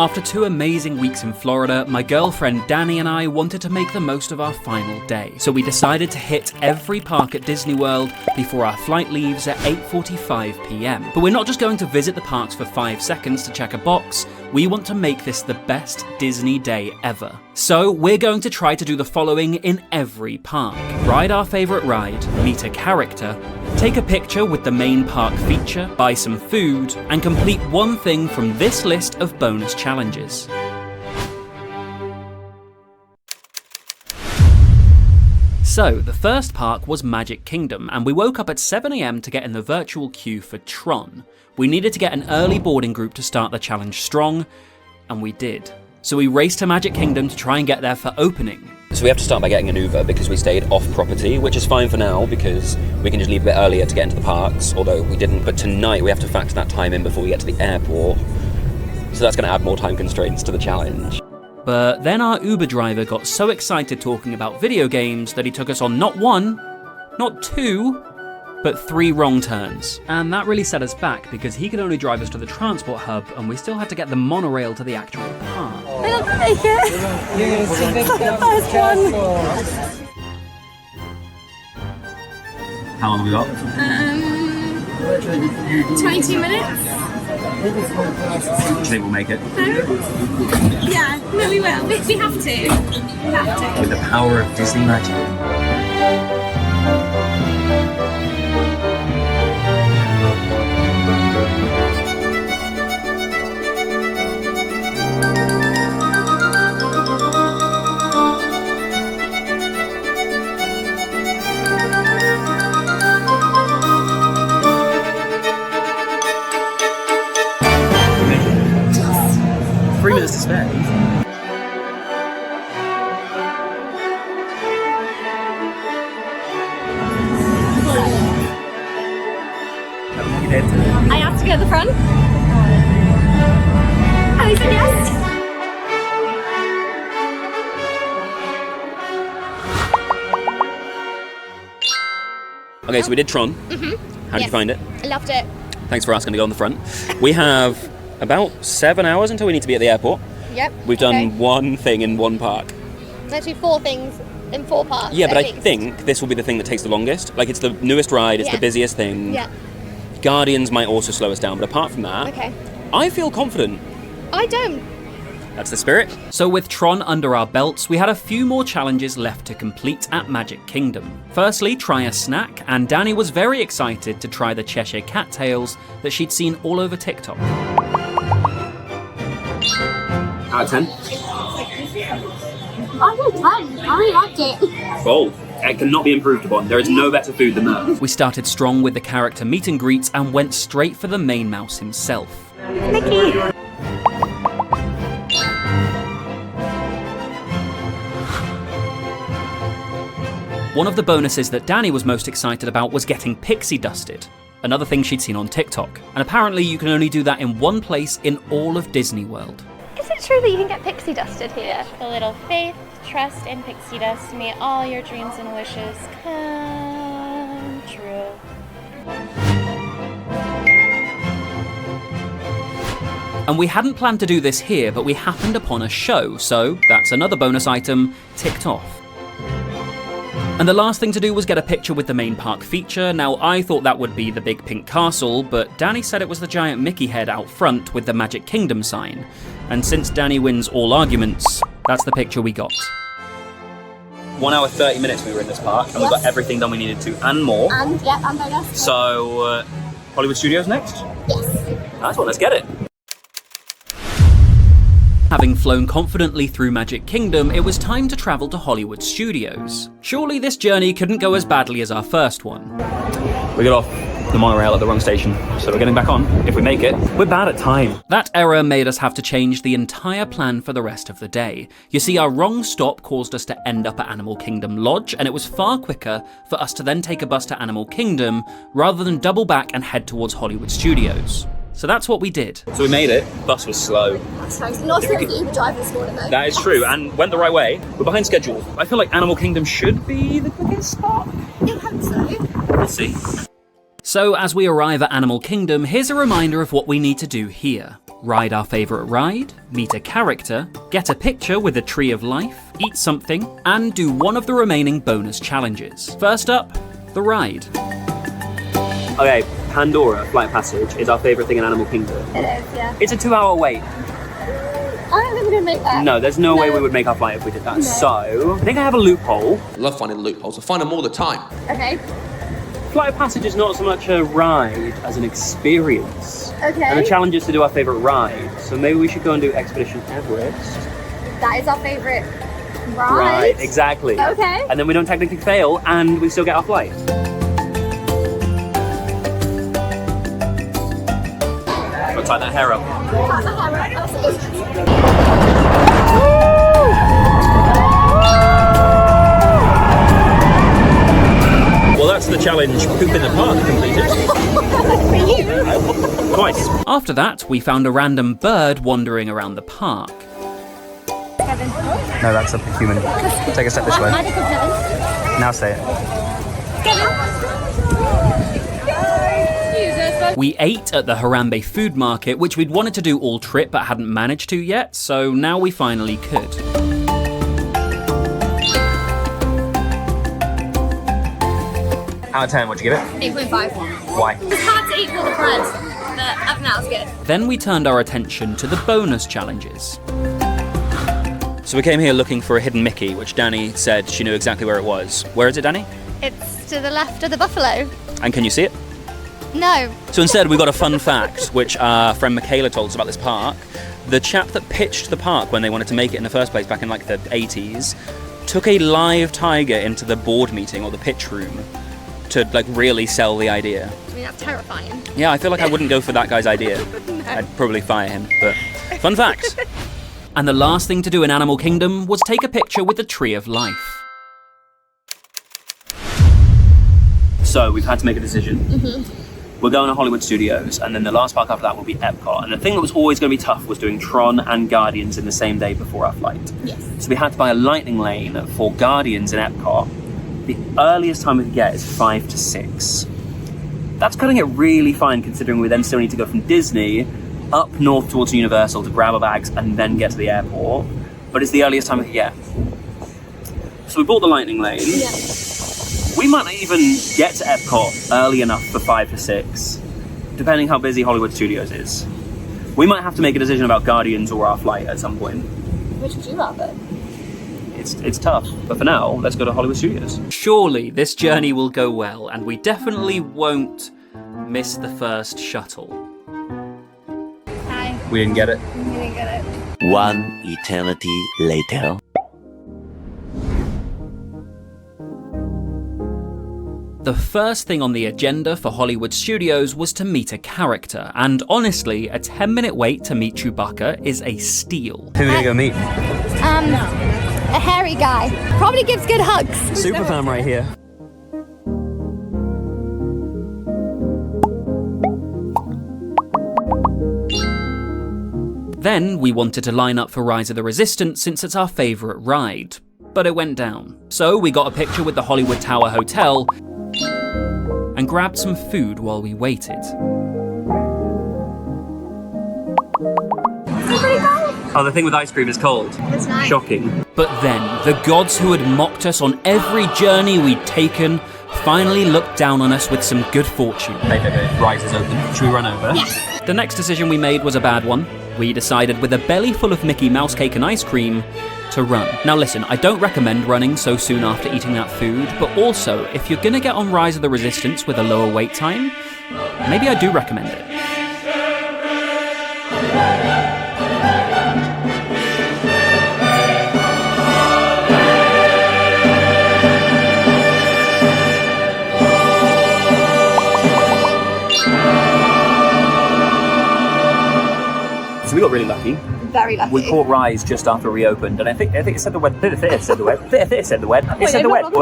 After 2 amazing weeks in Florida, my girlfriend Danny and I wanted to make the most of our final day. So we decided to hit every park at Disney World before our flight leaves at 8:45 p.m. But we're not just going to visit the parks for 5 seconds to check a box. We want to make this the best Disney day ever. So we're going to try to do the following in every park. Ride our favorite ride, meet a character, take a picture with the main park feature, buy some food, and complete one thing from this list of bonus challenges. So, the first park was Magic Kingdom, and we woke up at 7 a.m. to get in the virtual queue for Tron. We needed to get an early boarding group to start the challenge strong, and we did. So we raced to Magic Kingdom to try and get there for opening. So we have to start by getting an Uber because we stayed off property, which is fine for now because we can just leave a bit earlier to get into the parks, although we didn't. But tonight we have to factor that time in before we get to the airport. So that's going to add more time constraints to the challenge. But then our Uber driver got so excited talking about video games that he took us on not 1, not 2, but 3 wrong turns. And that really set us back because he could only drive us to the transport hub and we still had to get the monorail to the actual park. I don't make it! The first one! How long have we got? 22 minutes? Do you think we'll make it? Yeah, no we will. We have to. We have to. With the power of Disney magic. To spend. I have to go to the front. And he said yes. Okay, so we did Tron. How did you find it? I loved it. Thanks for asking to go on the front. We have about 7 hours until we need to be at the airport. Yep. We've done one thing in one park. Let's do 4 things in 4 parks. Yeah, but I think this will be the thing that takes the longest. Like, it's the newest ride, it's the busiest thing. Yeah. Guardians might also slow us down, but apart from that, I feel confident. I don't. That's the spirit. So with Tron under our belts, we had a few more challenges left to complete at Magic Kingdom. Firstly, try a snack, and Danny was very excited to try the Cheshire cattails that she'd seen all over TikTok. Out of 10? I would 10. I really liked it. Gold. It cannot be improved upon. There is no better food than that. We started strong with the character meet and greets and went straight for the main mouse himself. Mickey. One of the bonuses that Danny was most excited about was getting pixie dusted, another thing she'd seen on TikTok. And apparently you can only do that in one place in all of Disney World. Is it true that you can get pixie dusted here? A little faith, trust, and pixie dust. May all your dreams and wishes come true. And we hadn't planned to do this here, but we happened upon a show, so that's another bonus item ticked off. And the last thing to do was get a picture with the main park feature. Now, I thought that would be the big pink castle, but Danny said it was the giant Mickey head out front with the Magic Kingdom sign. And since Danny wins all arguments, that's the picture we got. 1 hour 30 minutes we were in this park, and we got everything done we needed to, and more. And bonus. So, Hollywood Studios next? Yes. Nice one, let's get it. Having flown confidently through Magic Kingdom, it was time to travel to Hollywood Studios. Surely this journey couldn't go as badly as our first one. We got off the monorail at the wrong station, so we're getting back on. If we make it, we're bad at time. That error made us have to change the entire plan for the rest of the day. You see, our wrong stop caused us to end up at Animal Kingdom Lodge, and it was far quicker for us to then take a bus to Animal Kingdom rather than double back and head towards Hollywood Studios. So that's what we did. So we made it. Bus was slow. That's nice. Not slow the Uber driver this morning though. That is true, and went the right way. We're behind schedule. I feel like Animal Kingdom should be the quickest spot. You hope so. We'll see. So as we arrive at Animal Kingdom, here's a reminder of what we need to do here. Ride our favourite ride, meet a character, get a picture with the Tree of Life, eat something, and do one of the remaining bonus challenges. First up, the ride. Okay, Pandora Flight Passage is our favourite thing in Animal Kingdom. It is, yeah. It's a 2-hour wait. I don't think we're gonna make that. No, there's no way we would make our flight if we did that. No. So, I think I have a loophole. I love finding loopholes. I find them all the time. Okay. Flight of Passage is not so much a ride as an experience. Okay. And the challenge is to do our favourite ride. So maybe we should go and do Expedition Everest. That is our favourite ride. Right, exactly. Okay. And then we don't technically fail and we still get our flight. I'll tie that hair up. Well, that's the challenge. Poop in the park completed. Twice. After that, we found a random bird wandering around the park. No, that's a human. Take a step this way. Magical Kevin. Now say it. We ate at the Harambe food market, which we'd wanted to do all trip but hadn't managed to yet, so now we finally could. Out of 10, what'd you give it? 8.5. Why? It's hard to eat all the bread, but other than that, it's good. Then we turned our attention to the bonus challenges. So we came here looking for a hidden Mickey, which Danny said she knew exactly where it was. Where is it, Danny? It's to the left of the buffalo. And can you see it? No. So instead, we got a fun fact, which our friend Michaela told us about this park. The chap that pitched the park when they wanted to make it in the first place back in like the 80s took a live tiger into the board meeting or the pitch room to like really sell the idea. I mean, that's terrifying. Yeah, I feel like I wouldn't go for that guy's idea. I'd probably fire him, but fun fact. And the last thing to do in Animal Kingdom was take a picture with the Tree of Life. So we've had to make a decision. We're going to Hollywood Studios, and then the last park after that will be Epcot. And the thing that was always going to be tough was doing Tron and Guardians in the same day before our flight. Yes. So we had to buy a lightning lane for Guardians in Epcot. The earliest time we could get is 5 to 6. That's cutting it really fine, considering we then still need to go from Disney up north towards Universal to grab our bags and then get to the airport. But it's the earliest time we could get. So we bought the lightning lane. Yeah. We might not even get to Epcot early enough for 5 to 6, depending how busy Hollywood Studios is. We might have to make a decision about Guardians or our flight at some point. Which would you rather? It's tough, but for now, let's go to Hollywood Studios. Surely this journey will go well, and we definitely won't miss the first shuttle. Hi. We didn't get it. You didn't get it. One eternity later. The first thing on the agenda for Hollywood Studios was to meet a character, and honestly, a 10-minute wait to meet Chewbacca is a steal. Who are we gonna go meet? A hairy guy. Probably gives good hugs. Superfan right here. Then we wanted to line up for Rise of the Resistance since it's our favourite ride, but it went down. So we got a picture with the Hollywood Tower Hotel and grabbed some food while we waited. Oh, the thing with ice cream is cold. It's nice. Shocking. But then, the gods who had mocked us on every journey we'd taken finally looked down on us with some good fortune. Hey, Rise is open. Should we run over? Yes. The next decision we made was a bad one. We decided with a belly full of Mickey Mouse cake and ice cream to run. Now listen, I don't recommend running so soon after eating that food, but also, if you're gonna get on Rise of the Resistance with a lower wait time, maybe I do recommend it. So we got really lucky. Very lucky. We caught Rise just after we opened, and I think it said the web. It said the web. It said the web. It said the web.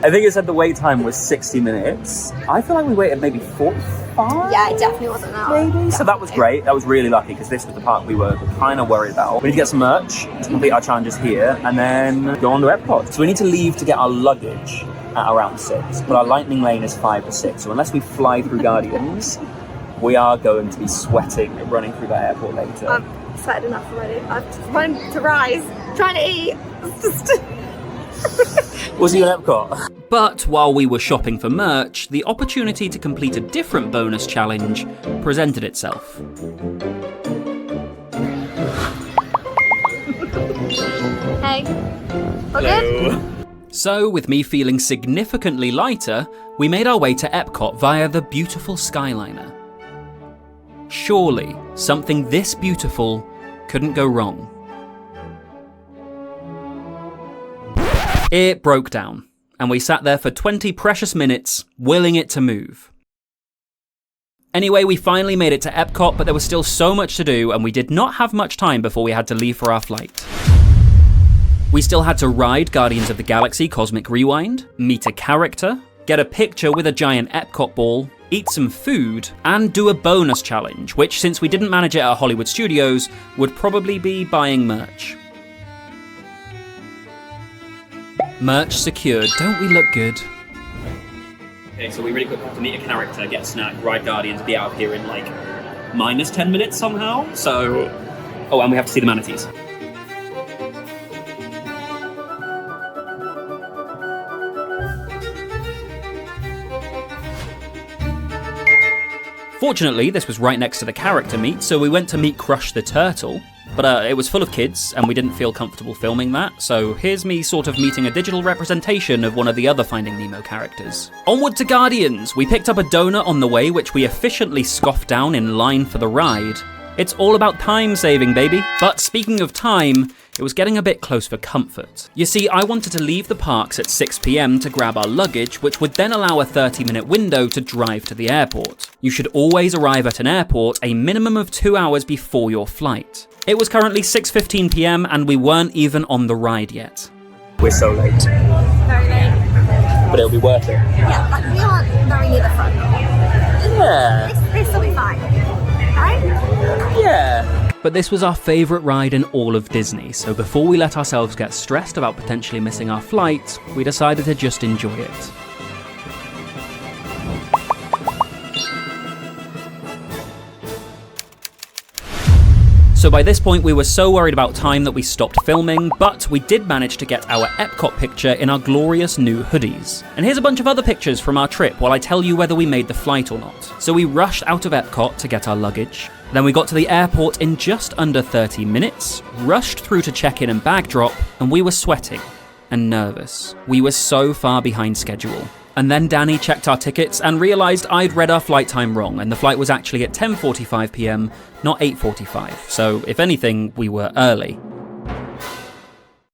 I think it said the wait time was 60 minutes. I feel like we waited maybe 40, 5? Yeah, it definitely wasn't an hour. Maybe. So that was great. That was really lucky because this was the part we were kind of worried about. We need to get some merch to complete our challenges here and then go on to Epcot. So we need to leave to get our luggage at around 6, but our lightning lane is 5 to 6. So unless we fly through Guardians, we are going to be sweating running through that airport later. I'm sweated enough already. I'm just trying to rise, trying to eat. It's just... We'll see you at Epcot. But while we were shopping for merch, the opportunity to complete a different bonus challenge presented itself. Hey, all good? So, with me feeling significantly lighter, we made our way to Epcot via the beautiful Skyliner. Surely, something this beautiful couldn't go wrong. It broke down, and we sat there for 20 precious minutes, willing it to move. Anyway, we finally made it to Epcot, but there was still so much to do, and we did not have much time before we had to leave for our flight. We still had to ride Guardians of the Galaxy Cosmic Rewind, meet a character, get a picture with a giant Epcot ball, eat some food, and do a bonus challenge, which, since we didn't manage it at Hollywood Studios, would probably be buying merch. Merch secured. Don't we look good? Okay, so we really quick have to meet a character, get a snack, ride Guardians, be out of here in like minus 10 minutes somehow. So, oh, and we have to see the manatees. Fortunately, this was right next to the character meet, so we went to meet Crush the Turtle. But it was full of kids, and we didn't feel comfortable filming that, so here's me sort of meeting a digital representation of one of the other Finding Nemo characters. Onward to Guardians! We picked up a donut on the way, which we efficiently scoffed down in line for the ride. It's all about time saving, baby. But speaking of time, it was getting a bit close for comfort. You see, I wanted to leave the parks at 6 PM to grab our luggage, which would then allow a 30-minute window to drive to the airport. You should always arrive at an airport a minimum of 2 hours before your flight. It was currently 6:15 PM and we weren't even on the ride yet. We're so late. Very late. But it'll be worth it. Yeah, like we aren't very near the front. Yeah. This will be fine, right? Yeah. But this was our favourite ride in all of Disney, so before we let ourselves get stressed about potentially missing our flight, we decided to just enjoy it. So by this point we were so worried about time that we stopped filming, but we did manage to get our Epcot picture in our glorious new hoodies. And here's a bunch of other pictures from our trip while I tell you whether we made the flight or not. So we rushed out of Epcot to get our luggage. Then we got to the airport in just under 30 minutes, rushed through to check-in and bag drop, and we were sweating and nervous. We were so far behind schedule. And then Danny checked our tickets and realised I'd read our flight time wrong, and the flight was actually at 10:45 PM, not 8:45. So if anything, we were early.